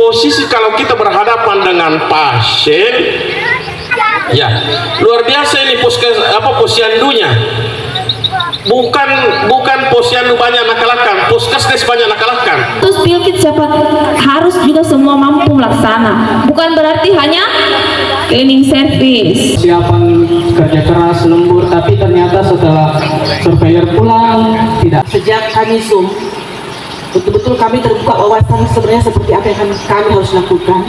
posisi kalau kita berhadapan dengan pasien, ya luar biasa ini posyandunya. Bukan posyandu banyak nakalakan, puskesdes banyak nakalakan. Terus pilkit siapa harus juga semua mampu melaksana. Bukan berarti hanya cleaning service. Siapan kerja keras lembur, tapi ternyata setelah surveyor pulang tidak. Sejak kami Zoom, betul-betul kami terbuka wawasan sebenarnya seperti apa yang kami harus lakukan.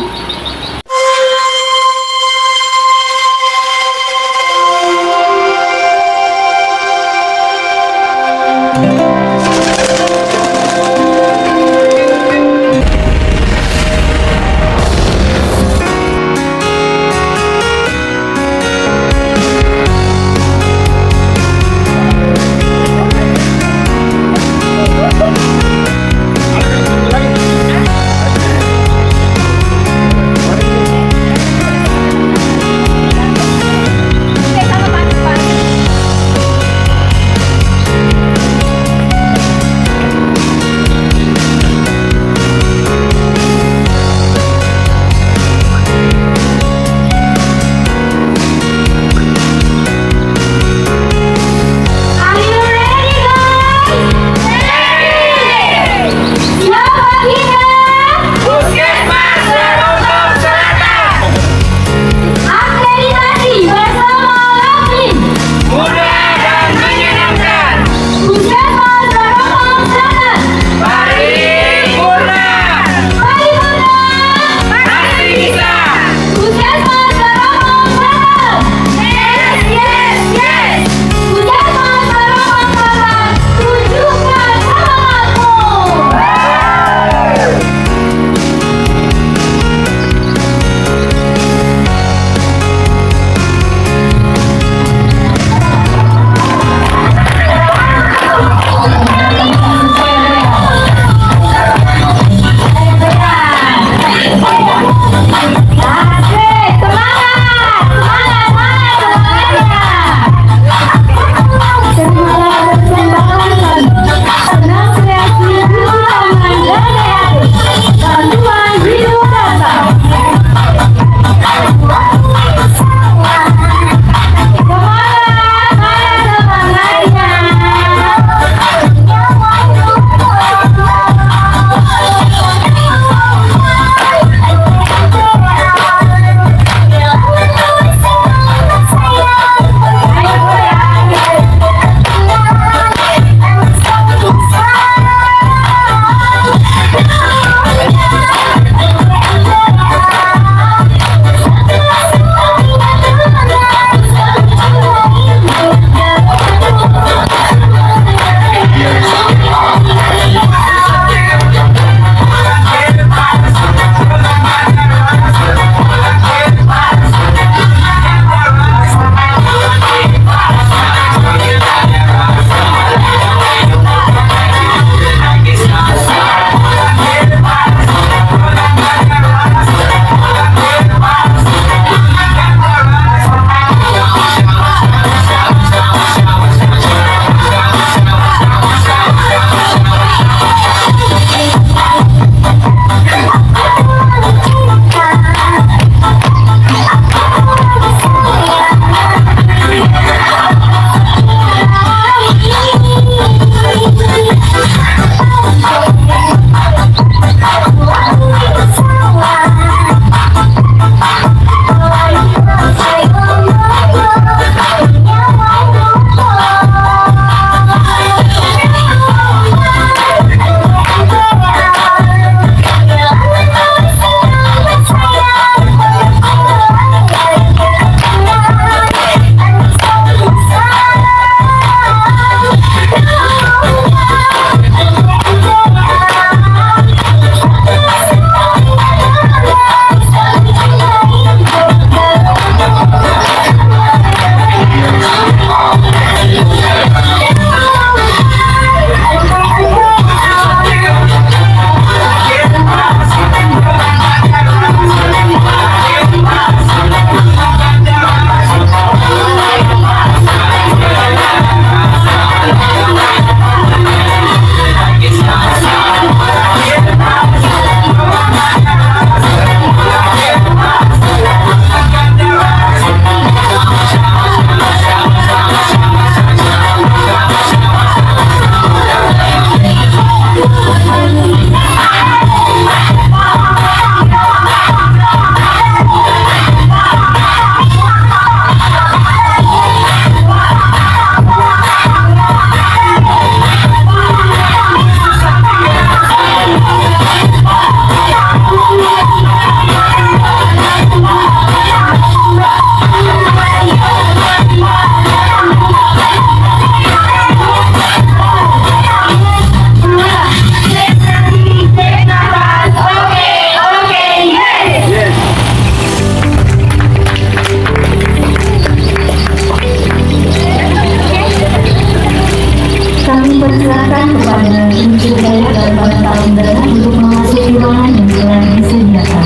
mempersilakan kepada tim supplier dan para tamu undangan untuk memasuki ruangan yang telah disediakan.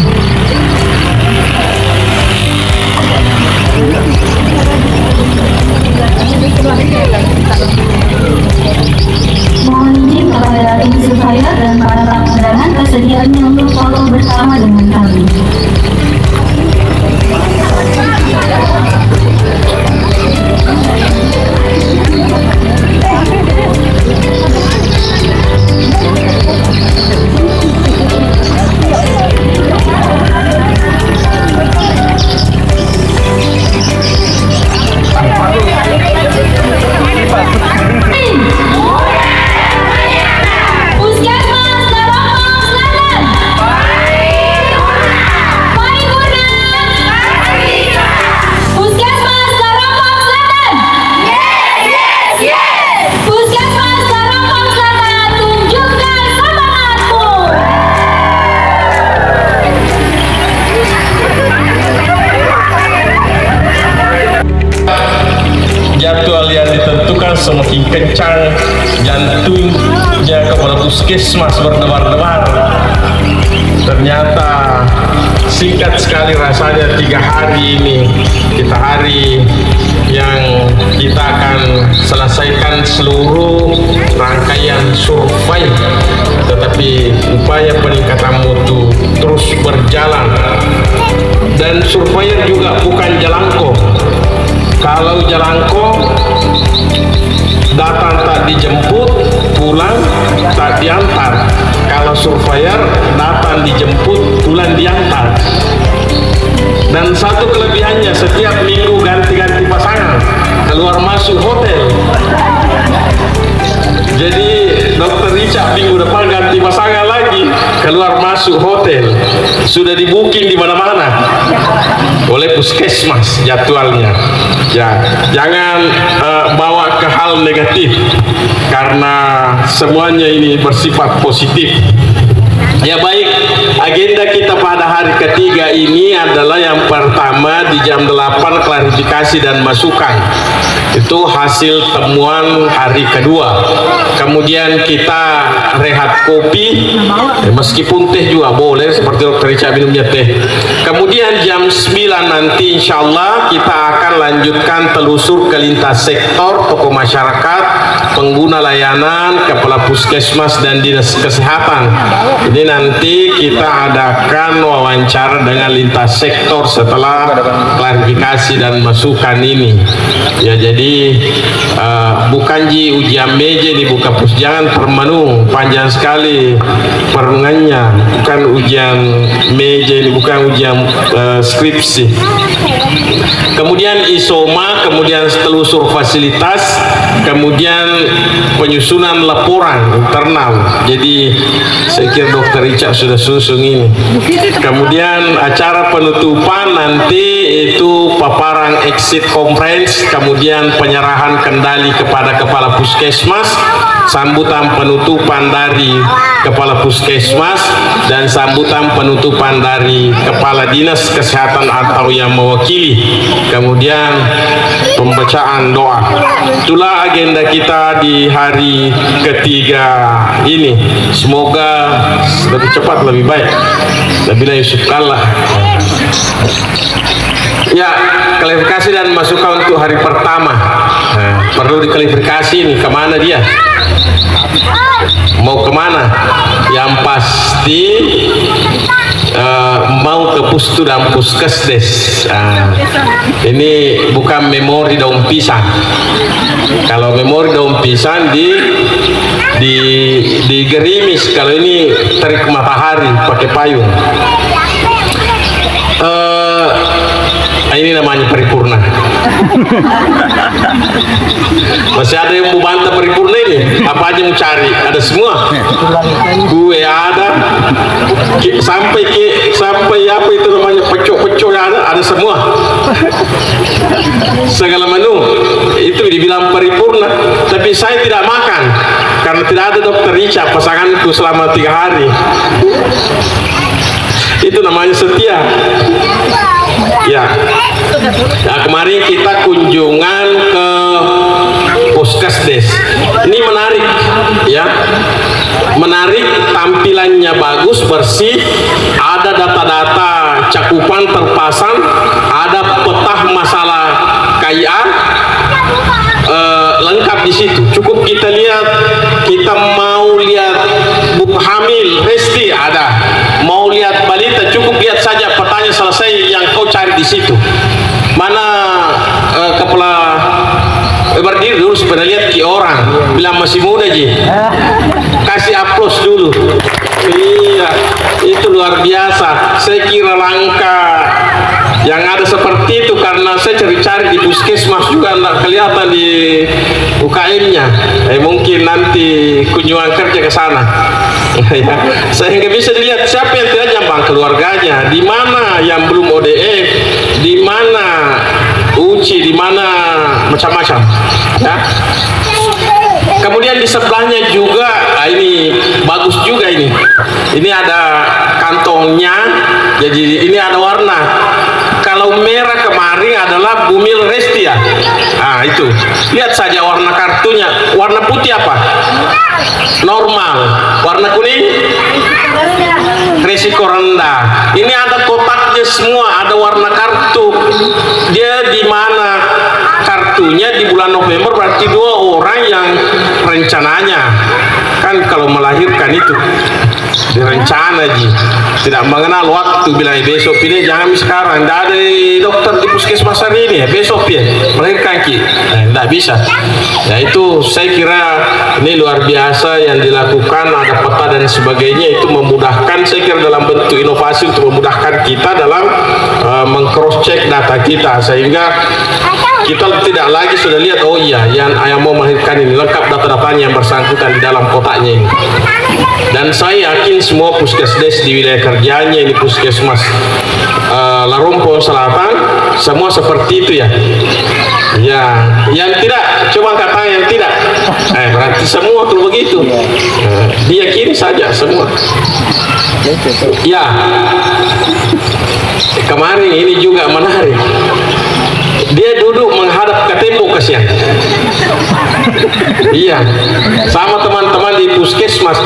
Mohon izin kepada tim supplier dan para tamu undangan kesediaannya untuk foto bersama dengan kami. Jadwal yang ditentukan semakin kencang, jantungnya kepala puskesmas berdebar-debar. Ternyata singkat sekali rasanya 3 hari ini. Kita hari yang kita akan selesaikan seluruh rangkaian survei, tetapi upaya peningkatan mutu terus berjalan. Dan surveyor juga bukan jelangko. Kalau jelangko datang tak dijemput, pulang tak diantar. Kalau surveyor datang dijemput, pulang diantar. Dan satu kelebihannya, setiap minggu ganti-ganti pasangan, keluar masuk hotel. Jadi Dokter Richard minggu depan ganti pasangan lagi, keluar masuk hotel. Sudah di booking di mana-mana oleh puskesmas jadwalnya. Ya, jangan bawa ke hal negatif, karena semuanya ini bersifat positif. Ya baik, agenda kita pada hari ketiga ini adalah yang pertama di jam 8 klarifikasi dan masukan. Itu hasil temuan hari kedua. Kemudian kita rehat kopi, meskipun teh juga boleh, seperti Dr. Richard minumnya teh. Kemudian jam 9 nanti insya Allah kita akan lanjutkan telusur ke lintas sektor, tokoh masyarakat, pengguna layanan, kepala puskesmas dan dinas kesehatan. Ini nanti kita adakan wawancara dengan lintas sektor setelah klarifikasi dan masukan ini. Ya, jadi bukan ujian meja di buka pus, jangan permanu, panjang sekali perungannya, bukan ujian meja ini, bukan ujian skripsi. Kemudian isoma, kemudian telusur fasilitas, kemudian penyusunan laporan internal. Jadi saya kira Dr. Richard sudah susun ini. Kemudian acara penutupan nanti itu paparan exit conference, kemudian penyerahan kendali kepada kepala puskesmas, sambutan penutupan dari kepala puskesmas, dan sambutan penutupan dari kepala dinas kesehatan atau yang mewakili. Kemudian pembacaan doa. Itulah agenda kita di hari ketiga ini. Semoga lebih cepat lebih baik. Nabila Yusuf Kalla. Ya, klarifikasi dan masukan untuk hari pertama. Perlu diklarifikasi ini, kemana dia? Mau kemana? Yang pasti mau ke pustu dan puskesdes. Ini bukan memori daun pisang. Kalau memori daun pisang di gerimis, kalau ini terik matahari pakai payung. Ini namanya paripurna. Masih ada yang mau bantah paripurna ini? Apa aja mau cari? Ada semua. Gue ada. Sampai apa itu namanya, pecok-pecok yang ada semua. Segala menu itu dibilang paripurna. Tapi saya tidak makan karena tidak ada Dr. Richard pasanganku selama 3 hari. Itu namanya setia. Ya. Nah, kemarin kita kunjungan ke puskesdes. Ini menarik. ya, menarik, tampilannya bagus, bersih, ada data-data cakupan terpasang, ada peta masalah KIA lengkap di situ. Cukup kita lihat, kita mau lihat buku hamil Resti ada, mau lihat balita, cukup lihat saja petanya selesai yang kau cari di situ. Mana kepala berdiri dulu supaya lihat ki orang bilang masih muda ji, kasih aplaus dulu. Iya, itu luar biasa. Saya kira langka yang ada seperti itu, karena saya cari-cari di puskesmas juga tidak kelihatan di UKM-nya. Mungkin nanti kunjungan kerja ke sana. Ya, saya nggak bisa dilihat siapa yang tidak nyambang keluarganya, di mana yang belum ODF, di mana uji, di mana macam-macam. Ya. Kemudian di sebelahnya juga, ini bagus juga ini. Ini ada kantongnya, jadi ini ada warna. Kalau merah kemarin adalah Bumil Resti ya. Nah itu, lihat saja warna kartunya. Warna putih apa? Normal. Warna kuning? Risiko rendah. Ini ada kotaknya semua, ada warna kartu. Dia di mana kartunya di bulan November, berarti 2 orang yang rencananya kan kalau melahirkan itu direncana ji, tidak mengenal waktu, bilang besok ini jangan sekarang, tidak ada dokter di puskesmas hari ini ya, besok ya melahirkan ki, tidak bisa. Ya itu saya kira ini luar biasa yang dilakukan, ada peta dan sebagainya, itu memudahkan, saya kira dalam bentuk inovasi untuk memudahkan kita dalam meng-cross check data kita, sehingga kita tidak lagi sudah lihat, oh iya yang mau melahirkan ini lengkap data-datanya yang bersangkutan di dalam kotaknya ini. Dan saya yakin semua puskesdes di wilayah kerjanya ini, puskesmas Larompong Selatan semua seperti itu ya. Ya, yang tidak coba kata yang tidak, berarti semua tuh begitu. Diyakini saja semua. Ya, kemarin ini juga menarik. Dia duduk menghadap ke tembok, kasihan. Iya, sama teman-teman di puskesmas.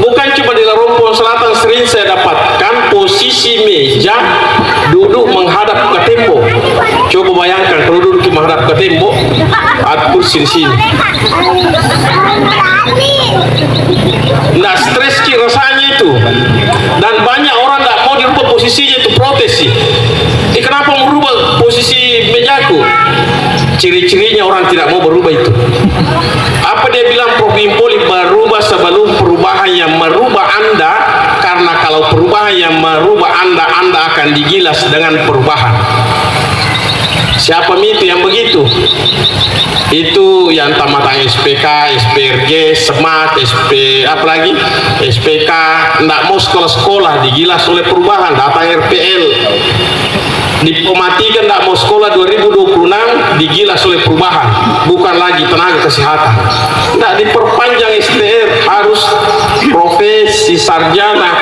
Bukan cuma di Larompong Selatan, sering saya dapatkan posisi meja duduk menghadap ke tembok. Coba bayangkan kalau duduk menghadap ke tembok, ada kursi di sini. Nah, stres ki rasanya itu. Dan banyak orang tidak mau dirubah posisinya, itu protes sih. Kenapa merubah posisi mejaku? Ciri-cirinya orang tidak mau berubah itu. Apa dia bilang, Prof. Impoli, berubah sebelum perubahan yang merubah Anda, karena kalau perubahan yang merubah Anda, Anda akan digilas dengan perubahan. Siapa itu yang begitu? Itu yang tamat SPK, SPRG, SMAT, apa lagi? SPK, tidak mau sekolah-sekolah, digilas oleh perubahan, datang RPL. Diplomatikan tidak mau sekolah 2026, digilas oleh perubahan, bukan lagi tenaga kesehatan. Tidak diperpanjang STR, harus profesi sarjana.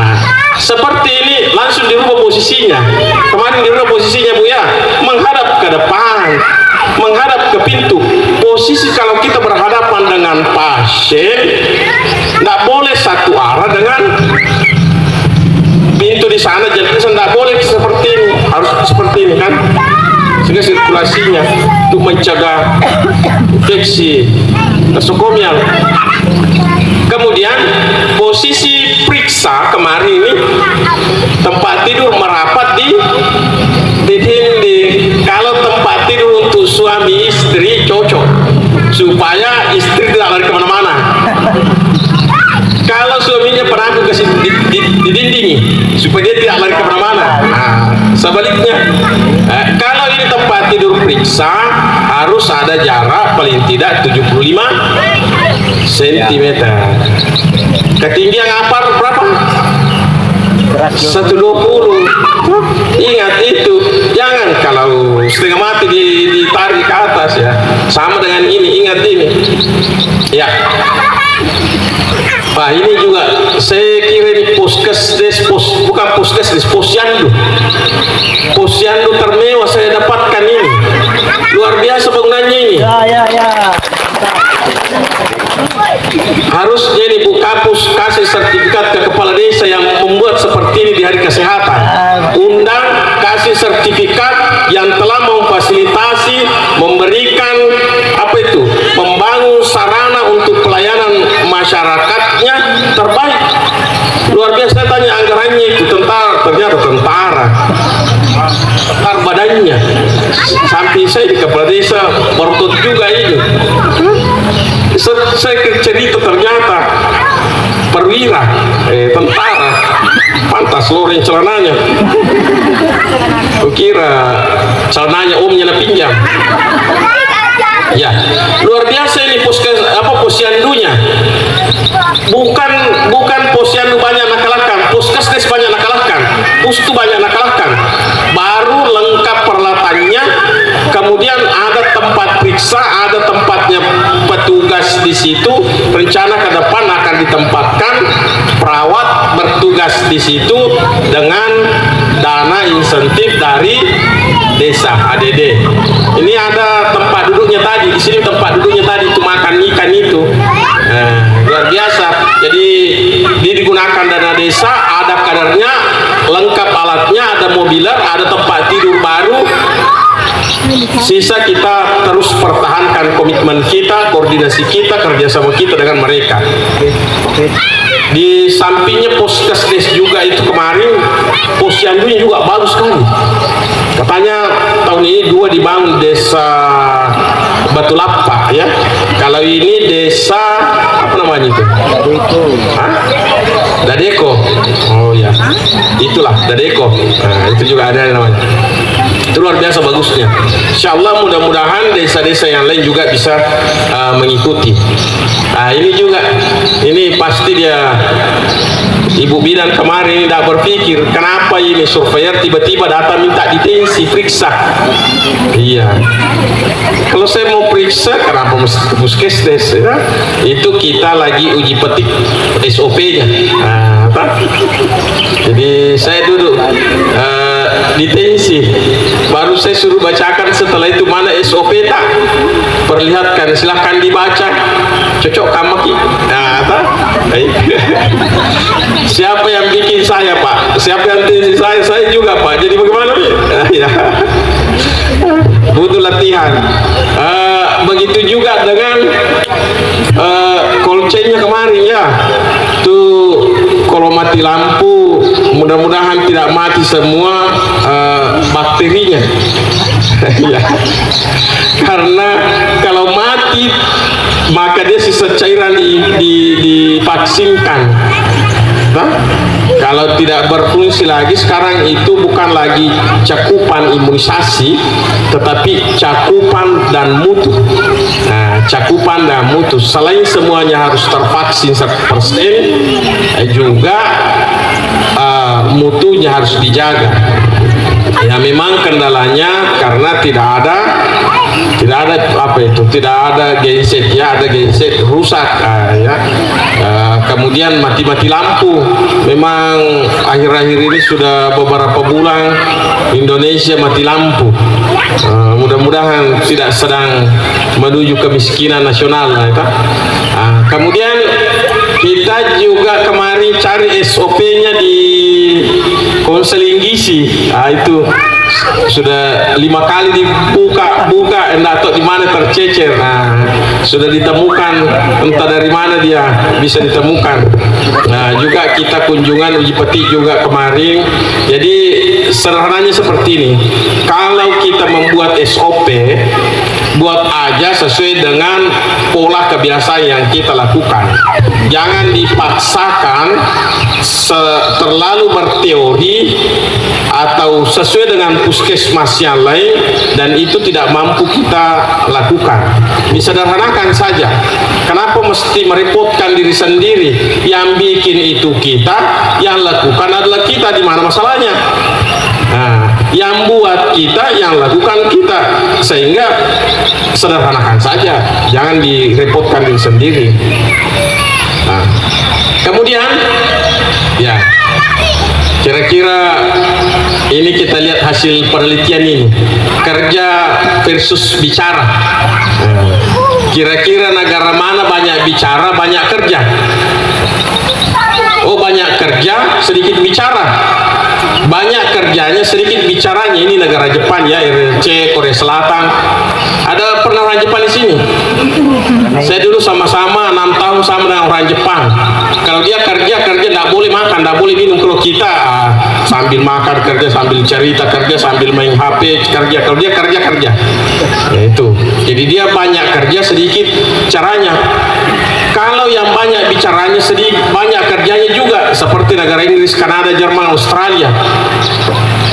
Nah, seperti ini langsung dirubah posisinya. Kemarin dirubah posisinya Bu ya, menghadap ke depan, menghadap ke pintu. Posisi kalau kita berhadapan dengan pasien, tidak boleh satu arah dengan pintu di sana, jadi tidak boleh seperti ini, harus seperti ini kan, sehingga sirkulasinya untuk mencegah infeksi nosokomial. Kemudian posisi periksa kemarin ini, tempat tidur merapat di dinding. Kalau tempat tidur untuk suami istri cocok, supaya istri tidak lari kemana-mana. Kalau suaminya pernah aku kasih di dinding supaya dia tidak lari kemana-mana. Nah, sebaliknya, kalau ini tempat tidur periksa harus ada jarak paling tidak 75 cm. Ketinggian apar berapa? 120. Ingat itu, jangan kalau setengah mati ditarik ke atas ya. Sama dengan ini, ingat ini. Ya. Nah ini juga saya kira ini puskesdes, bukan puskesdes, posyandu. Posyandu termewah saya dapatkan ini. Luar biasa bangunannya ini. harusnya ini Bu Kapus kasih sertifikat ke kepala desa yang membuat seperti ini di hari kesehatan. Undang, kasih sertifikat yang telah memfasilitasi, memberikan apa itu, membangun sarana untuk pelayanan masyarakatnya terbaik. Luar biasa. Saya tanya anggarannya itu tentara, ternyata tentara badannya. Sampai saya di kepala desa bertot juga ini. Saya cerita ternyata perwira, tentara. Pantas loreng celananya. Kukira celananya omnya na pinjam. Ya, luar biasa ini posyandunya. Bukan posyandu banyak nakalahkan, puskesdes banyak nakalahkan, pustu banyak nakalahkan. Baru lengkap peralatannya, kemudian ada tempat periksa, ada tempatnya petugas di situ. Rencana ke depan akan ditempatkan perawat bertugas di situ dengan dana insentif dari desa ADD. Ini ada tempat duduknya tadi, di sini tempat duduknya tadi itu makan ikan itu. Luar biasa. Jadi digunakan dana desa, ada kadernya, lengkap alatnya, ada mobiler, ada tempat tidur baru. Sisa kita terus pertahankan komitmen kita, koordinasi kita, kerjasama kita dengan mereka. Di sampingnya puskesdes juga itu kemarin, posyandunya juga bagus sekali. Katanya tahun ini 2 dibangun desa Batu Lapak ya. Kalau ini desa apa namanya itu? Dadeko. Oh ya, itulah Dadeko. Nah, itu juga ada namanya. Itu luar biasa bagusnya. Insya Allah mudah-mudahan desa-desa yang lain juga bisa mengikuti. Nah ini juga, ini pasti dia Ibu Bidan kemarin tidak berpikir kenapa ini surveyor tiba-tiba datang minta detensi periksa. Iya, kalau saya mau periksa kenapa mesti ke puskesdes ya? Itu kita lagi uji petik SOP-nya. Jadi saya duduk detensi, baru saya suruh bacakan, setelah itu mana SOP tak perlihatkan, silahkan dibaca, cocok kamu ki. Siapa yang bikin saya Pak? Siapa yang detensi saya? Saya juga Pak. Jadi bagaimana? Ya. Butuh latihan. Begitu juga dengan kolcenya kemarin ya. Tuh kalau mati lampu, mudah-mudahan tidak mati semua bakterinya. Ya. Karena kalau mati maka dia sisa cairan divaksinkan. Kalau tidak berfungsi lagi, sekarang itu bukan lagi cakupan imunisasi, tetapi cakupan dan mutu. Nah, cakupan dan mutu, selain semuanya harus tervaksin 100%, juga mutunya harus dijaga. Ya memang kendalanya karena tidak ada apa itu, tidak ada genset ya, ada genset rusak ya. Kemudian mati-mati lampu. Memang akhir-akhir ini sudah beberapa bulan Indonesia mati lampu. Mudah-mudahan tidak sedang menuju kemiskinan nasional ya. Kemudian kita juga kemarin cari SOP-nya di konseling gizi. Itu sudah 5 kali dibuka enggak tahu di mana tercecer. Sudah ditemukan, entah dari mana dia bisa ditemukan. Juga kita kunjungan uji petik juga kemarin. Jadi sederhananya seperti ini, kalau kita membuat SOP, buat aja sesuai dengan pola kebiasaan yang kita lakukan. Jangan dipaksakan terlalu berteori atau sesuai dengan puskesmas yang lain dan itu tidak mampu kita lakukan. Disederhanakan saja. Kenapa mesti merepotkan diri sendiri? Yang bikin itu kita, yang lakukan adalah kita. Di mana masalahnya? Yang buat kita, yang lakukan kita. Sehingga sederhanakan saja, jangan direpotkan diri sendiri. Kemudian ya, kira-kira ini kita lihat hasil penelitian ini, kerja versus bicara. Kira-kira negara mana banyak bicara, banyak kerja? Oh, banyak kerja, sedikit bicara. Banyak kerjanya, sedikit bicaranya. Ini negara Jepang ya, RRC, Korea Selatan. Ada pernah orang Jepang di sini? Saya dulu sama-sama 6 tahun sama dengan orang Jepang. Kalau dia kerja tidak boleh makan, tidak boleh minum. Kalau kita sambil makan kerja, sambil cerita kerja, sambil main HP kerja. Kalau dia kerja. Ya, itu. Jadi dia banyak kerja, sedikit caranya. Kalau yang banyak bicaranya, sedikit banyak kerjanya juga, seperti negara Inggris, Kanada, Jerman, Australia.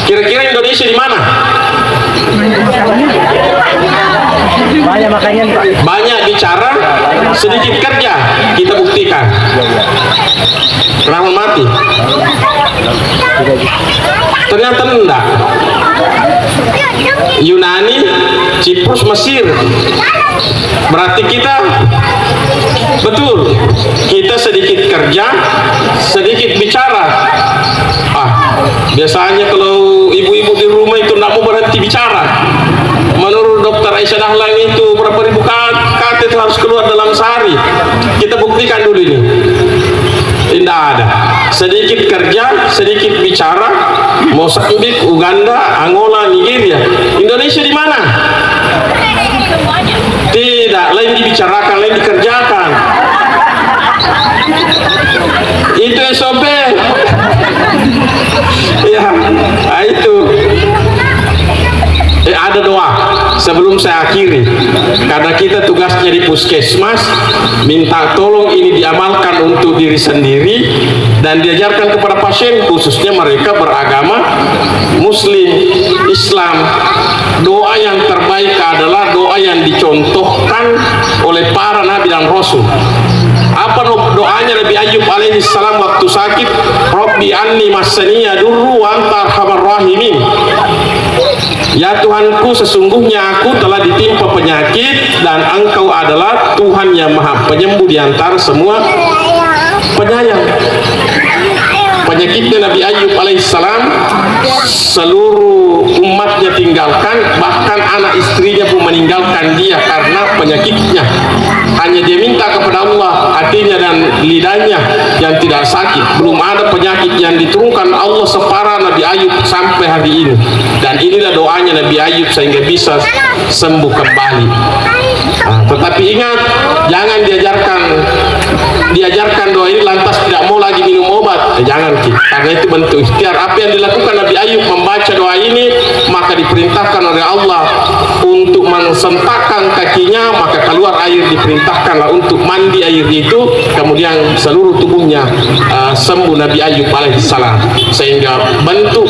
Kira-kira Indonesia di mana? Banyak bicara, sedikit kerja. Kita buktikan. Kenapa mati? Ternyata enggak. Yunani, Ciprus, Mesir. Berarti kita betul. Kita sedikit kerja, sedikit bicara. Biasanya kalau ibu-ibu di rumah itu tidak mau berhenti bicara. Menurut Dr. Aisyah Dahlan itu berapa ribu kata itu harus keluar dalam sehari. Kita buktikan dulu ini. Tidak ada. Sedikit kerja, sedikit bicara. Mozambik, Uganda, Angola, Nigeria. Indonesia di mana? Tidak, lain dibicarakan, lain dikerjakan. Itu SOP. Ya, itu. Ada doa sebelum saya akhiri, karena kita tugasnya di puskesmas, minta tolong ini diamalkan untuk diri sendiri dan diajarkan kepada pasien, khususnya mereka beragama Muslim, Islam. Doa yang terbaik adalah doa yang dicontohkan oleh para nabi dan rasul. Apa doanya Nabi Ayub alaihi salam waktu sakit? Rabbi anni massaniya durru wa anta arhamar rahimin. Ya Tuhanku, sesungguhnya aku telah ditimpa penyakit dan Engkau adalah Tuhan yang maha penyembuh di antara semua penyayang. Penyakitnya Nabi Ayub alaihissalam, seluruh umatnya tinggalkan, bahkan anak istrinya pun meninggalkan dia karena penyakitnya. Hanya dia minta kepada Allah hatinya dan lidahnya yang tidak sakit. Belum ada penyakit yang diturunkan Allah separah Nabi Ayub sampai hari ini. Dan inilah doanya Nabi Ayub sehingga bisa sembuh kembali. Tetapi ingat, jangan diajarkan doa ini lantas tidak mau lagi minum obat. Jangan, karena itu bentuk ikhtiar. Apa yang dilakukan Nabi Ayub membaca doa ini, maka diperintahkan oleh Allah untuk mensentakkan kakinya, maka keluar air, diperintahkanlah untuk mandi air itu, kemudian seluruh tubuhnya sembuh Nabi Ayub alaihissalam. Sehingga bentuk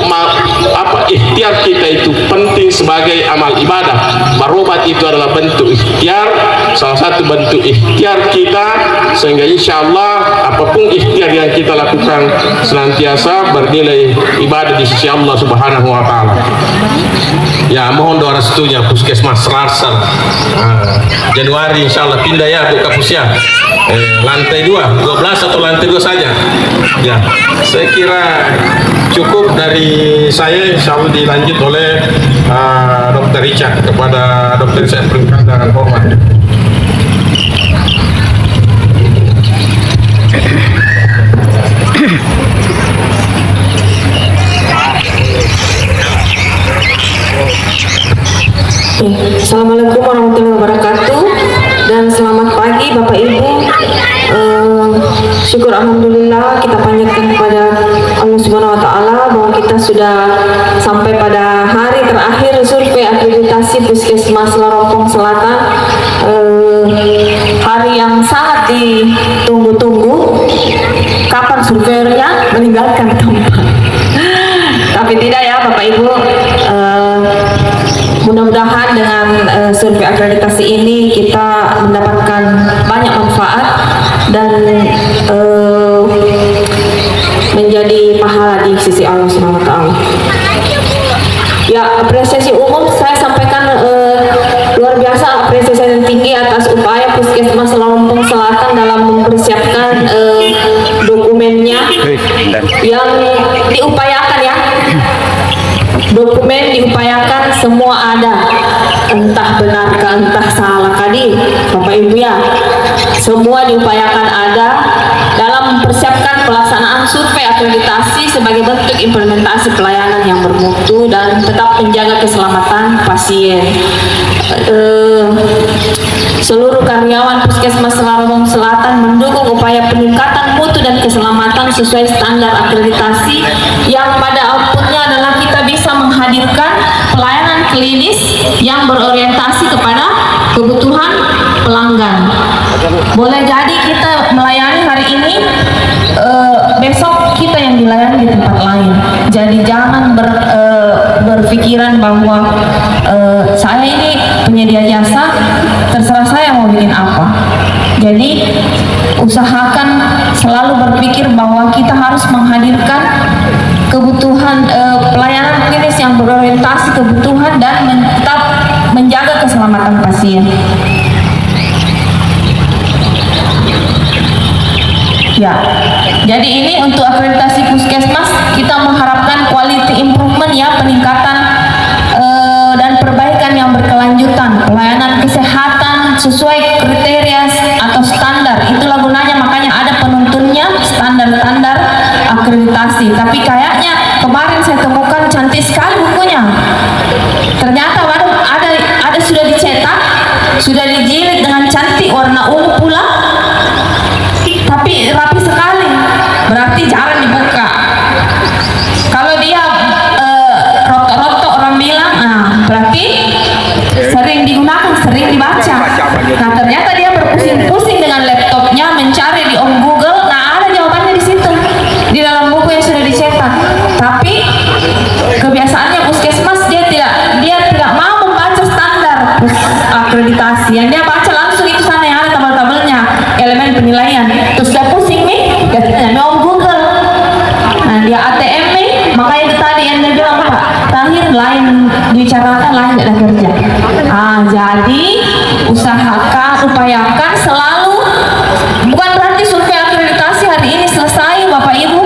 ikhtiar kita itu penting sebagai amal ibadah. Berobat itu adalah bentuk ikhtiar, salah satu bentuk ikhtiar kita, sehingga insya Allah apapun ikhtiar yang kita lakukan senantiasa bernilai ibadah di sisi Allah Subhanahu wa Ta'ala. Ya, mohon doa restunya puskesmas Rarsel. Januari insya Allah pindah ya Bu Kapusya, lantai 12 atau lantai 2 saja. Ya, saya kira cukup dari saya. Insya Allah dilanjut oleh Dr. Richard. Kepada Dr. saya berikan dengan hormat. Assalamualaikum warahmatullahi wabarakatuh, dan selamat pagi Bapak Ibu. Syukur alhamdulillah kita panjatkan kepada Allah Subhanahu wa Ta'ala bahwa kita sudah sampai pada hari terakhir survei akreditasi Puskesmas Lorompong Selatan. Hari yang sangat ditunggu-tunggu. Kapan surveyornya meninggalkan tempat? Tapi tidak ya Bapak Ibu. Mudah-mudahan dengan survei akreditasi ini kita mendapatkan banyak manfaat dan menjadi pahala di sisi Allah Subhanahu wa Ta'ala. Ya, apresiasi umum saya sampaikan luar biasa, apresiasi yang tinggi atas upaya Puskesmas Lorompong Selatan dalam mempersiapkan dokumennya yang diupayakan ya. Dokumen diupayakan semua ada, entah benar entah salah kali Bapak Ibu ya. Semua diupayakan ada dalam mempersiapkan pelaksanaan survei akreditasi sebagai bentuk implementasi pelayanan yang bermutu dan tetap menjaga keselamatan pasien. Seluruh karyawan Puskesmas Lampung Selatan mendukung upaya peningkatan mutu dan keselamatan sesuai standar akreditasi yang pada outputnya adalah kita bisa menghadirkan pelayanan klinis yang berorientasi kepada kebutuhan pelanggan. Boleh jadi kita melayani hari ini, besok kita yang dilayani di tempat lain. Jadi jangan berpikiran bahwa saya ini penyedia jasa, terserah saya mau bikin apa. Jadi usahakan selalu berpikir bahwa kita harus menghadirkan kebutuhan pelayanan klinis yang berorientasi kebutuhan dan tetap menjaga keselamatan pasien. Ya, jadi ini untuk akreditasi Puskesmas kita mengharapkan quality improvement ya, peningkatan dan perbaikan yang berkelanjutan, pelayanan kesehatan sesuai kriteria atau standar. Itulah gunanya, makanya ada penuntunnya, standar-standar akreditasi. Tapi kayaknya kemarin saya temukan cantik sekali bukunya. Ternyata ada sudah dicetak, sudah dijilid dengan cantik warna ungu pula. Tapi rapi sekali, berarti jarang dibuka. Kalau dia rotok-rotok orang bilang, berarti sering digunakan, sering dibaca. Nah ternyata dia berpusing-pusing dengan laptopnya mencari di Google. Nah ada jawabannya di situ, di dalam buku yang sudah dicetak. Tapi kebiasaannya Puskesmas dia tidak mau membaca standar akreditasi. Yang dia baca langsung itu sana yang ada tabel-tabelnya, elemen penilaian. Terus dia pusing nih, mau Google. Nah dia ATM nih, makanya itu tadi yang dia bilang Pak Tahir, lain dibicarakan lain tidak kerja. Jadi upayakan selalu, bukan berarti survei akreditasi hari ini selesai Bapak Ibu,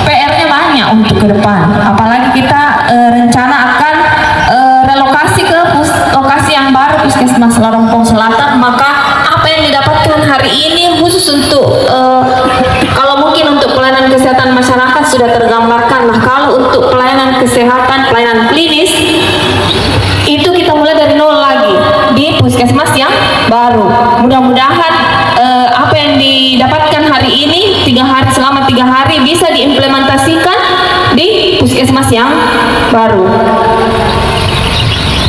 PR-nya banyak untuk ke depan. Apalagi kita rencana akan relokasi ke lokasi yang baru Puskesmas Lampung Selatan, maka apa yang didapatkan hari ini khusus untuk kalau mungkin untuk pelayanan kesehatan masyarakat sudah tergambarkan. Nah kalau untuk pelayanan kesehatan, pelayanan klinis itu kita mulai dari nol lagi di Puskesmas yang baru. Mudah-mudahan apa yang didapatkan hari ini selama 3 hari bisa diimplementasikan di Puskesmas yang baru.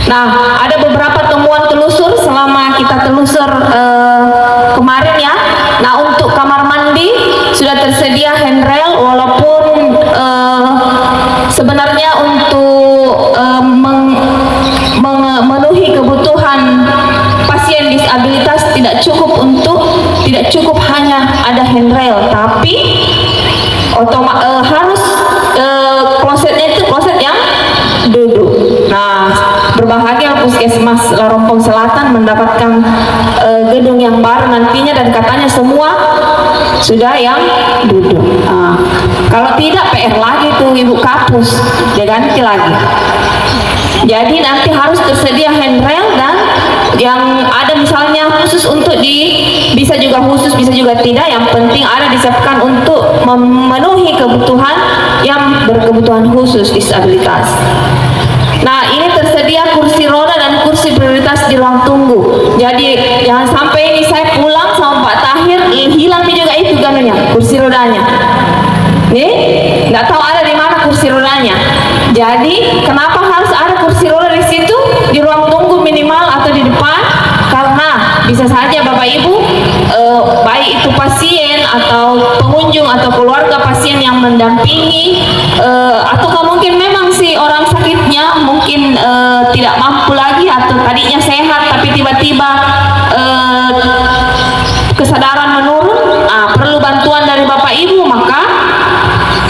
Nah, ada beberapa temuan telusur selama kita telusur kemarin ya. Nah, untuk kamar mandi sudah tersedia handrail, walaupun sebenarnya untuk memenuhi kebutuhan pasien disabilitas tidak cukup hanya ada handrail, tapi harus klosetnya itu kloset yang duduk. Nah, berbahagia Puskesmas Lampung Selatan mendapatkan gedung yang baru nantinya, dan katanya semua sudah yang duduk. Kalau tidak PR lagi tuh Ibu Kapus, dia ganti lagi. Jadi nanti harus tersedia handrail, dan yang ada misalnya khusus untuk bisa juga khusus, bisa juga tidak. Yang penting ada disiapkan untuk memenuhi kebutuhan yang berkebutuhan khusus disabilitas. Nah ini tersedia kursi roda dan kursi prioritas di ruang tunggu. Jadi jangan sampai ini saya pulang sama Pak Tahir hilang juga itu ganunya, kursi rodanya. Nih, nggak tahu ada di mana kursi rodanya. Jadi kenapa harus ada kursi roda di situ, di ruang tunggu minimal atau di depan? Karena bisa saja Bapak Ibu, baik itu pasien atau pengunjung atau keluarga pasien yang mendampingi, atau mungkin memang si orang sakitnya mungkin tidak mampu lagi, atau tadinya sehat tapi tiba-tiba kesadaran menurun, perlu bantuan dari Bapak Ibu, maka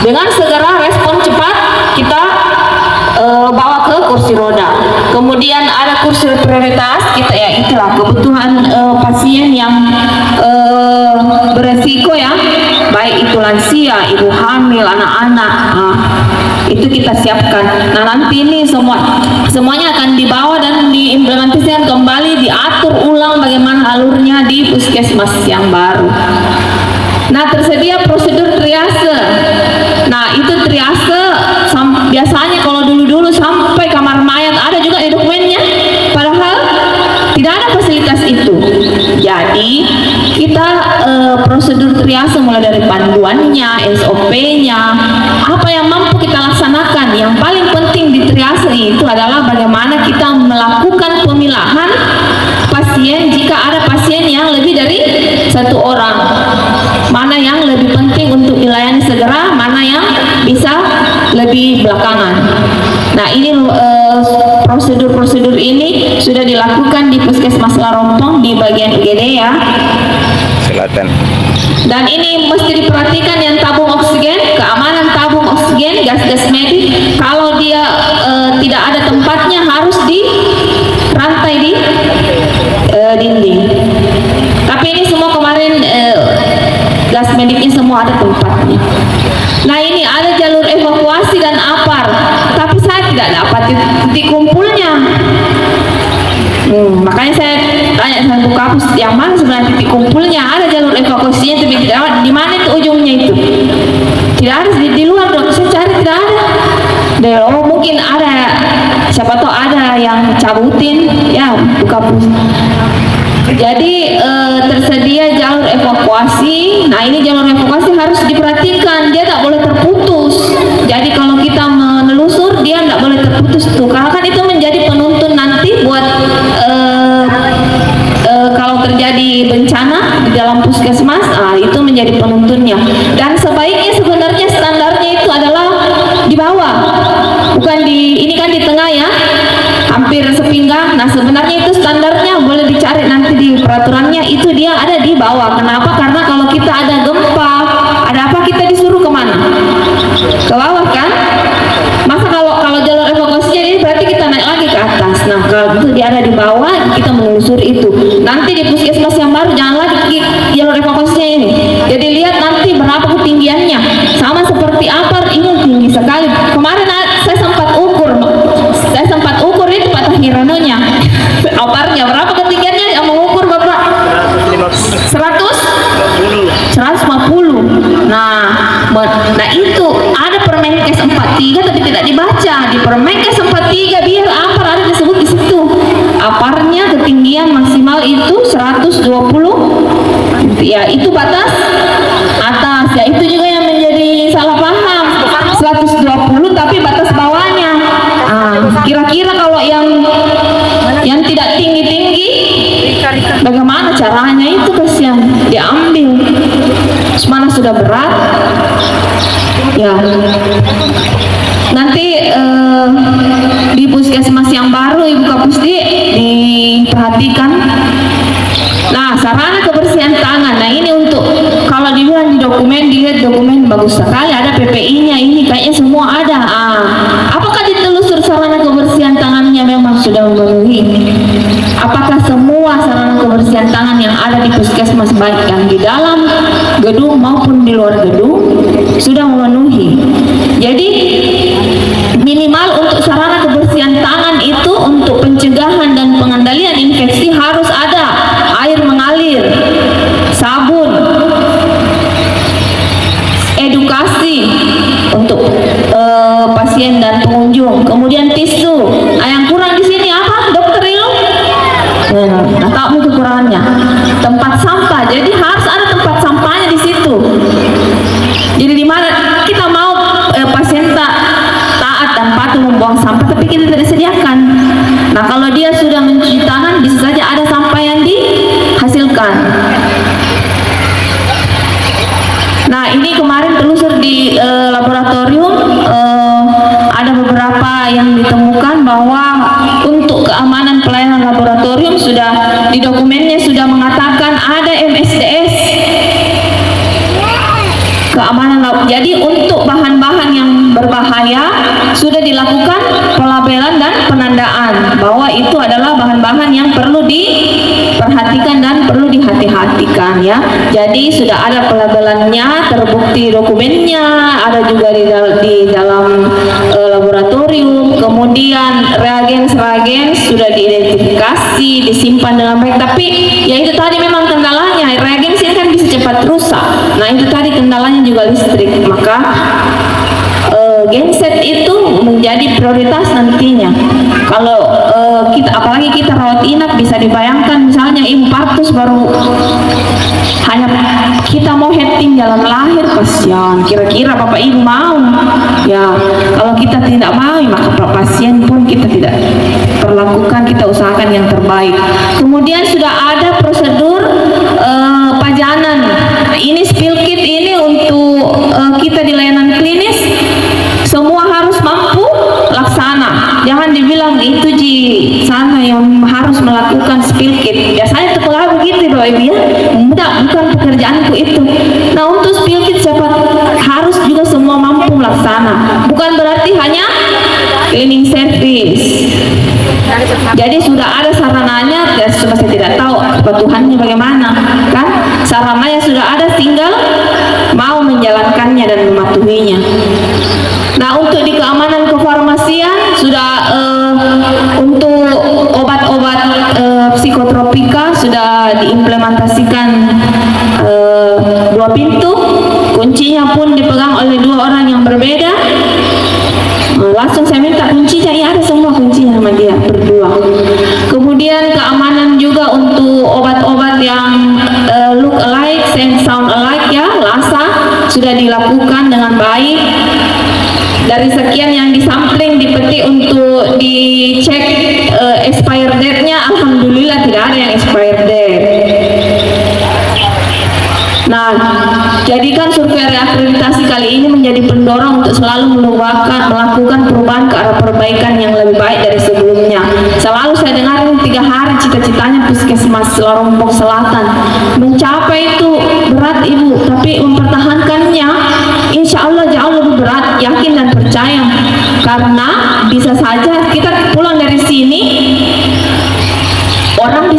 dengan segera respon cepat kita bawa ke kursi roda. Kemudian ada kursi prioritas, kita ya itulah kebutuhan pasien yang beresiko ya, baik itu lansia, ibu hamil, anak-anak. Itu kita siapkan. Nah, nanti ini semuanya akan dibawa dan diimplementasikan kembali, diatur ulang bagaimana alurnya di puskesmas yang baru. Nah, tersedia prosedur triase. Nah, itu triase biasanya kalau dulu-dulu sampai kamar mayat ada juga di dokumennya, padahal tidak ada fasilitas itu. Jadi kita prosedur triase mulai dari panduannya, SOP-nya, apa yang mampu kita laksanakan. Yang paling penting di triase itu adalah bagaimana kita melakukan pemilahan pasien jika ada pasien yang lebih dari 1 orang. Mana yang lebih penting untuk dilayani segera, mana yang bisa lebih belakangan. Nah, ini prosedur-prosedur ini sudah dilakukan di Puskesmas Larompong di bagian UGD ya. Selatan. Dan ini mesti diperhatikan yang tabung oksigen, keamanan tabung oksigen, gas-gas medis. Kalau dia tidak ada tempatnya harus dirantai di dinding. Tapi ini semua kemarin gas mediknya semua ada tempatnya. Nah, ini ada jalur evakuasi dan APAR, tapi saya tidak dapat titik kumpulnya. Makanya saya tanya sama Bu Kapus, yang mana sebenarnya titik kumpulnya? Ada jalur evakuasinya, tapi di mana itu ujungnya itu? Tidak ada di luar, dok. Saya cari tidak ada. Oh, mungkin ada, siapa tahu ada yang cabutin ya Bu Kapus. Jadi tersedia jalur evakuasi. Nah, ini jalur evakuasi harus diperhatikan, dia tak boleh terputus. Jadi kalau kita menelusur, dia tidak boleh terputus tuh, karena kan itu menjadi penuntun nanti buat kalau terjadi bencana di dalam puskesmas, itu menjadi penuntunnya. Dan sebaiknya sebenarnya standarnya itu adalah di bawah, bukan di ini kan di tengah ya, hampir sepinggang. Nah, sebenarnya itu standarnya boleh dicari nanti di peraturannya, itu dia ada di bawah. Kenapa? Karena kalau kita ada gempa, ada apa, kita disuruh kemana? Ke bawah kan? Masa kalau jalur evakuasinya ini berarti kita naik lagi ke atas. Nah, kalau itu dia ada di bawah, kita menelusuri itu. Nanti di puskesmas yang baru jangan lagi jalur evakuasinya ini. Jadi lihat nanti berapa ketinggiannya. Sama seperti APAR, ini tinggi sekali. Kemarin saya sempat ukur itu Pak Tahiranonya. APAR-nya berapa ketinggiannya yang mengukur Bapak? 150. Nah itu ada Permenkes 43 tapi tidak dibaca. Di Permenkes 43 biar APAR ada disebut di situ. APAR-nya ketinggian maksimal itu 120. Ya, itu batas atas. Ya, itu juga yang menjadi salah paham. 120 tapi batas bawahnya. Kira-kira kalau yang tidak tinggi-tinggi bagaimana caranya itu, kasihan diambil. Mana sudah berat ya. Nanti di puskesmas yang baru Ibu Kapusdi diperhatikan. Nah, sarana kebersihan tangan. Nah, ini untuk kalau dibilang di dokumen, dilihat dokumen bagus sekali, ada PPI-nya, ini kayaknya semua ada. Apakah ditelusur sarana kebersihan tangannya memang sudah memenuhi? Apakah semua sarana kebersihan tangan yang ada di puskesmas, baik yang di dalam gedung maupun di luar gedung, sudah memenuhi? Jadi minimal untuk sarana kebersihan tangan itu untuk pencegahan dan pengendalian infeksi harus ada air mengalir, sabun, edukasi untuk pasien dan pengunjung, kemudian tisu. Yang kurang di sini apa, Dokter Ilu? Nah, tahu kekurangannya. Tempat sampah. Jadi harus ada tempat sampahnya di situ. Jadi di mana kita mau pasien taat dan patuh membuang sampah, tapi kita tidak sediakan. Nah, kalau dia sudah mencuci tangan, bisa saja ada sampah yang dihasilkan. Nah, ini kemarin telusur di laboratorium, ada beberapa yang ditemukan bahwa untuk keamanan pelayanan laboratorium sudah di dokumennya sudah mengatakan ada MSDS keamanan. Jadi untuk bahan-bahan yang berbahaya sudah dilakukan pelabelan dan penandaan bahwa itu adalah bahan-bahan yang perlu diperhatikan dan perlu hati-hatikan ya. Jadi sudah ada pelabelannya, terbukti dokumennya, ada juga di dalam laboratorium. Kemudian reagen sudah diidentifikasi, disimpan dengan baik. Tapi ya itu tadi memang kendalanya, reagen ini kan bisa cepat rusak. Nah itu tadi kendalanya juga listrik. Maka genset itu menjadi prioritas nantinya. Kalau apalagi kita rawat inap, bisa dibayangkan misalnya ibu partus baru hanya kita mau heading jalan lahir, kasihan. Kira-kira bapak ibu mau? Ya kalau kita tidak mau, maka pasien pun kita tidak perlakukan, kita usahakan yang terbaik. Kemudian sudah ada prosedur pajanan. Ini spill kit ini untuk kita di layanan klinis semua harus mampu laksana. Jangan dibilang itu di sana yang harus melakukan spill kit. Biasanya sekolah begitu Bapak Ibu ya. Bukan pekerjaanku itu. Nah untuk spill kit siapa harus juga semua mampu laksana. Bukan berarti hanya cleaning service. Jadi sudah ada sarananya, ya cuma saya tidak tahu kepatuhannya bagaimana kan. Sarananya sudah ada, tinggal mau menjalankannya dan mematuhinya. Nah untuk di keamanan kefarmasian sudah untuk obat-obat psikotropika sudah diimplementasikan 2 pintu, kuncinya pun dipegang oleh 2 orang yang berbeda. Langsung saya minta kuncinya, ya ada semua kuncinya sama dia berdua. Kemudian keamanan juga untuk obat-obat yang look alike and sound alike ya, LASA sudah dilakukan dengan baik. Dari sekian yang disampling, dipetik untuk dicek expired date-nya, alhamdulillah tidak ada yang expired date. Nah, jadikan survei reakreditasi kali ini menjadi pendorong untuk selalu melakukan perubahan ke arah perbaikan yang lebih baik dari sebelumnya. Selalu saya dengar 3 hari cita-citanya Puskesmas Larompong Selatan. Mencapai itu berat Ibu, tapi mempertahankannya insya Allah jauh lebih berat, yakin dan percaya. Karena bisa saja kita pulang dari sini, orang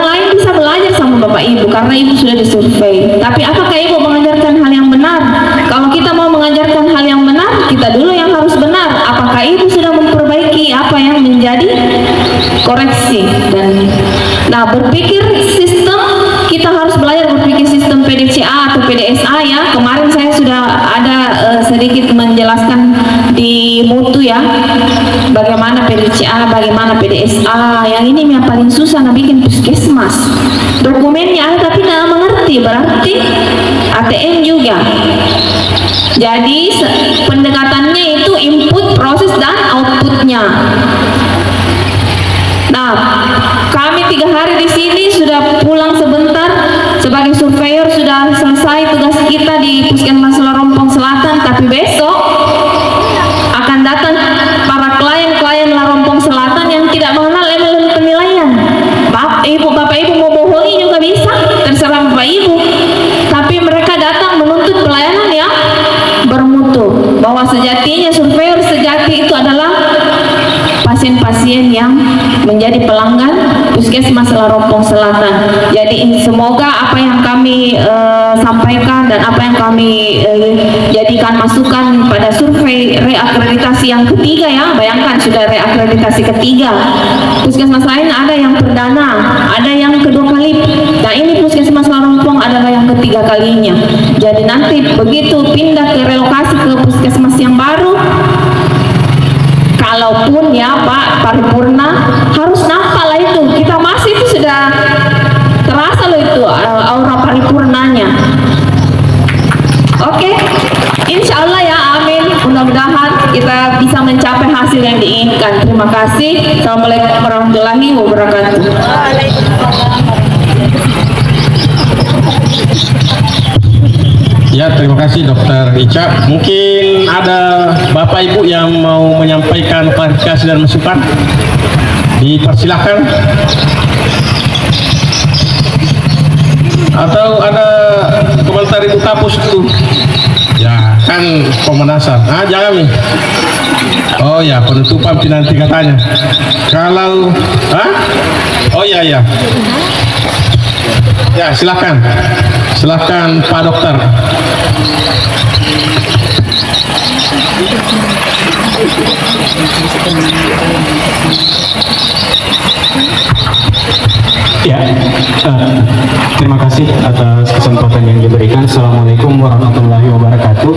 lain bisa belajar sama Bapak Ibu karena Ibu sudah disurvei. Tapi apakah Ibu mengajarkan hal yang benar? Kalau kita mau mengajarkan hal yang benar, kita dulu yang harus benar. Apakah Ibu sudah memperbaiki apa yang menjadi koreksi? Nah, berpikir sistem, kita harus belajar berpikir sistem PDCA atau PDSA ya. Kemarin saya sudah ada sedikit menjelaskan di mutu ya, bagaimana PDCA, bagaimana PDSA. Yang ini yang paling susah bikin puskesmas. Dokumennya ada tapi tidak mengerti, berarti ATM juga. Jadi pendekatannya itu input, proses, dan outputnya. Nah, kami 3 hari di sini sudah pulang sebentar. Sebagai surveyor sudah selesai tugas kita di Puskesmas Larompong Selatan. Tapi besok akan datang para klien-klien Larompong Selatan yang tidak mengenal elemen penilaian. Bapak Ibu mau bohongi juga bisa, terserah Bapak Ibu. Tapi mereka datang menuntut pelayanan yang bermutu. Bahwa sejatinya surveyor sejati itu adalah pasien-pasien yang menjadi pelanggan Puskesmas Larompong Selatan. Jadi semoga apa yang kami sampaikan dan apa yang kami jadikan masukan pada survei reakreditasi yang ketiga ya, bayangkan sudah reakreditasi ketiga. Puskesmas lain ada yang perdana, ada yang kedua kali. Nah ini Puskesmas Larompong adalah yang ketiga kalinya. Jadi nanti begitu pindah ke relokasi ke puskesmas yang baru, kalaupun ya Pak paripurna harus nampak lah itu, kita masih itu sudah terasa loh itu aura paripurnanya. Oke, insya Allah ya, amin. Mudah-mudahan kita bisa mencapai hasil yang diinginkan. Terima kasih. Assalamualaikum warahmatullahi wabarakatuh. Ya, terima kasih Dokter Ica. Mungkin ada Bapak Ibu yang mau menyampaikan klarifikasi dan masukan. Dipersilahkan. Atau ada komentar Ibu Kapus itu? Ya, kan pemanasan. Ah, jangan nih. Oh ya, penutupan nanti katanya. Kalau, oh ya. Ya, silakan. Silakan Pak Dokter. Ya, terima kasih atas kesempatan yang diberikan. Assalamualaikum warahmatullahi wabarakatuh.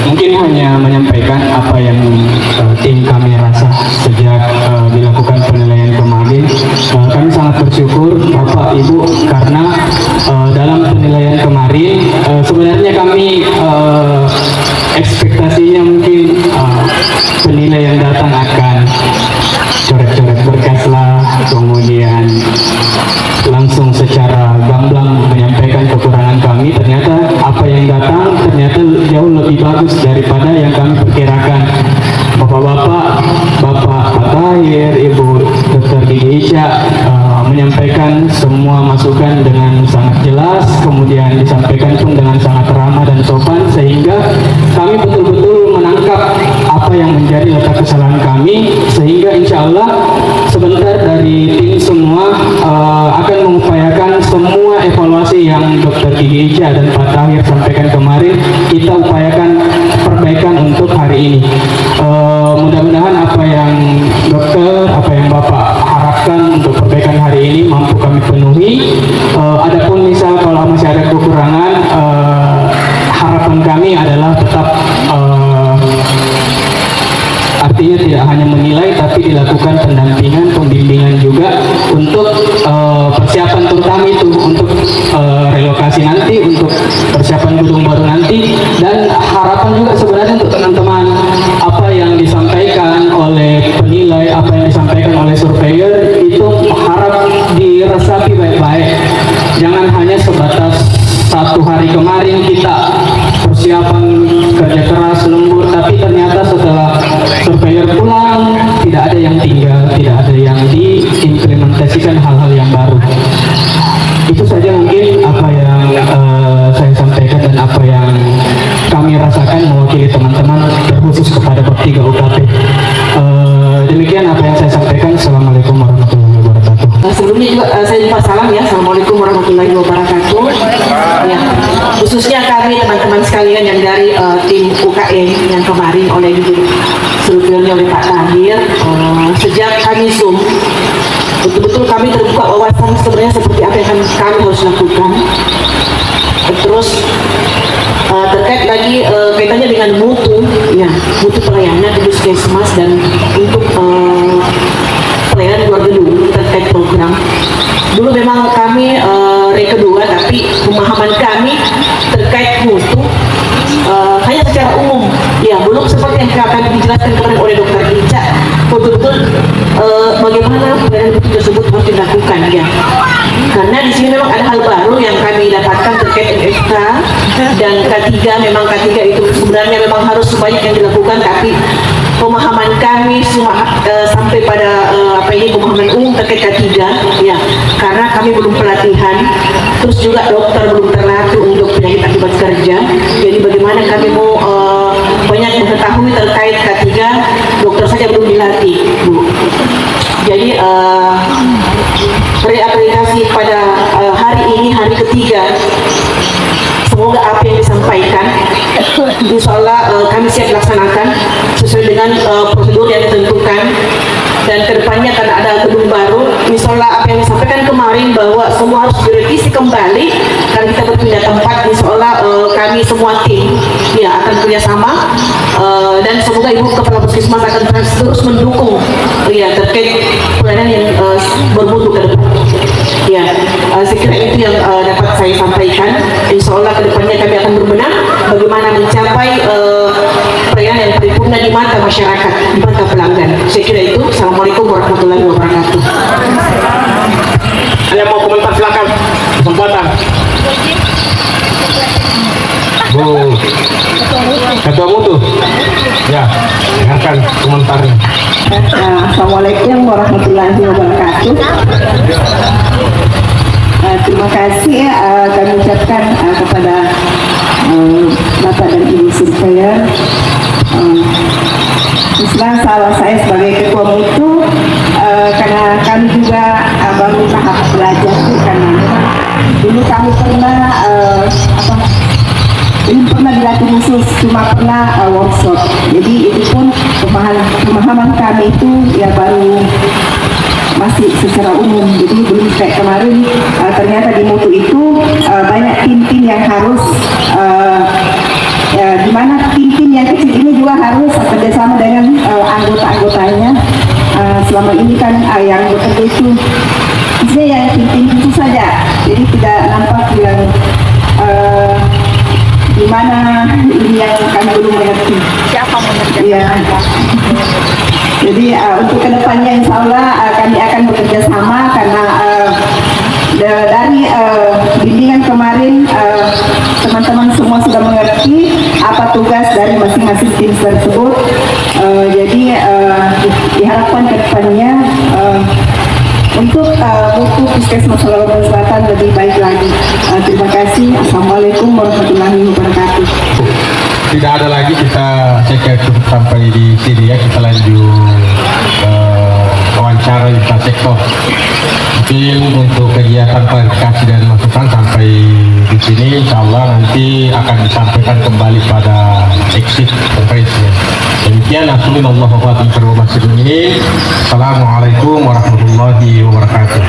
Mungkin hanya menyampaikan apa yang tim kami rasa sejak dilakukan penilaian kemarin. Kami sangat bersyukur Bapak Ibu karena dalam penilaian kemarin sebenarnya kami ekspektasinya mungkin penilai yang datang akan coret-coret berkas lah, kemudian langsung secara gamblang menyampaikan kekurangan kami. Ternyata apa yang datang ternyata jauh lebih bagus daripada yang kami perkirakan. Bapak-bapak, Bapak Pak Tahir, Ibu Dr. Gigi Ica menyampaikan semua masukan dengan sangat jelas, kemudian disampaikan pun dengan sangat ramah dan sopan, sehingga kami betul-betul menangkap apa yang menjadi letak kesalahan kami, sehingga insya Allah sebentar dari tim semua akan mengupayakan semua evaluasi yang Dr. Gigi Ica dan Pak Tahir sampaikan kemarin, kita upayakan perbaikan untuk hari ini. Mudah-mudahan apa yang dokter, apa yang Bapak harapkan untuk perbaikan hari ini mampu kami penuhi. Adapun misal kalau masih ada kekurangan, harapan kami adalah tetap artinya tidak hanya menilai tapi dilakukan pendampingan, pembimbingan juga untuk persiapan terutama itu untuk relokasi nanti, untuk persiapan gedung baru nanti, dan harapan juga sebenarnya untuk teman-teman apa yang disampaikan oleh penilai, apa yang disampaikan oleh surveyor itu harap diresapi baik-baik, jangan hanya sebatas satu hari kemarin kita persiapan kerja keras lembur, tapi ternyata setelah surveyor pulang tidak ada yang tinggal, tidak ada yang diimplementasikan hal-hal yang baru. Itu saja mungkin apa yang saya sampaikan dan apa yang kami rasakan mewakili teman-teman, terkhusus kepada Baptiga UKP. Demikian apa yang saya sampaikan. Assalamualaikum warahmatullahi wabarakatuh. Sebelumnya juga saya jumpa salam ya. Assalamualaikum warahmatullahi wabarakatuh. Ya, khususnya kami teman-teman sekalian yang dari tim UKM yang kemarin oleh surveyornya oleh Pak Tahir, sejak kami Zoom betul-betul kami terbuka wawasan sebenarnya seperti apa yang kami harus lakukan. Terus terkait lagi kaitannya dengan mutu, ya mutu pelayanan di puskesmas dan untuk pelayanan luar gedung terkait program. Dulu memang kami kedua, tapi pemahaman kami terkait mutu hanya secara umum, ya belum seperti yang akan dijelaskan kemarin oleh Dr. Ica, betul-betul bagaimana pelayanan mutu tersebut harus dilakukan, ya. Karena di sini memang ada hal baru yang kami dapatkan terkait MFK dan K3. Memang K3 itu sebenarnya memang harus sebanyak yang dilakukan, tapi pemahaman kami sampai pada pemahaman umum terkait K3, ya, karena kami belum pelatihan, terus juga dokter belum terlatih untuk penyakit akibat kerja. Jadi bagaimana kami mau banyak mengetahui terkait K3, dokter saja belum dilatih, Bu. Jadi reaplikasi pada hari ini, hari ketiga, semoga apa yang disampaikan insya Allah kami siap laksanakan sesuai dengan prosedur yang ditentukan. Dan kedepannya akan ada gedung baru, insya Allah apa yang disampaikan kemarin bahwa semua harus direvisi kembali karena kita berpindah tempat. Insya Allah kami semua tim ya akan kerjasama, dan semoga Ibu Kepala Puskesmas akan terus mendukung ya terkait pelayanan yang bermutu ke depan. Ya, saya kira itu yang dapat saya sampaikan. Insya Allah kedepannya kami akan berbenah bagaimana mencapai pelayanan yang paripurna di mata masyarakat, di mata pelanggan. Saya kira itu. Assalamualaikum warahmatullahi wabarakatuh. Ada yang mau komentar, silakan. Kesempatan. Bu Ketua Mutu, ya, dengarkan komentarnya. Assalamualaikum warahmatullahi wabarakatuh. Terima kasih kami ucapkan kepada Bapak dan Ibu surveyor. Salah saya sebagai Ketua Mutu, karena kami juga tahap belajar itu karena memang dulu kami pernah belum pernah dilatih khusus, cuma pernah workshop. Jadi itu pun pemahaman kami itu ya baru masih secara umum. Jadi belum kayak kemarin ternyata di mutu itu banyak tim-tim yang harus ya, di mana tim-tim yang kecil ini juga harus bekerjasama dengan anggota-anggotanya. Selama ini kan yang bekerja itu maksudnya yang tim-tim khusus saja, jadi tidak nampak yang di mana ini yang kami belum mengerti. Siapa mengerti? Ya. Jadi untuk kedepannya insya Allah kami akan bekerja sama karena dari bimbingan kemarin teman-teman semua sudah mengerti apa tugas dari masing-masing tim tersebut. Jadi diharapkan kedepannya untuk mutu Puskesmas Sulawesi Selatan lebih baik lagi. Terima kasih. Assalamualaikum warahmatullahi wabarakatuh. Tidak ada lagi, saya kira cukup sampai di sini ya. Kita lanjut wawancara lintas sektor. Mungkin untuk kegiatan klarifikasi dan masukan sampai di sini, insya Allah nanti akan disampaikan kembali pada exit conference-nya. Demikian, Assalamualaikum warahmatullahi wabarakatuh. Assalamualaikum warahmatullahi wabarakatuh.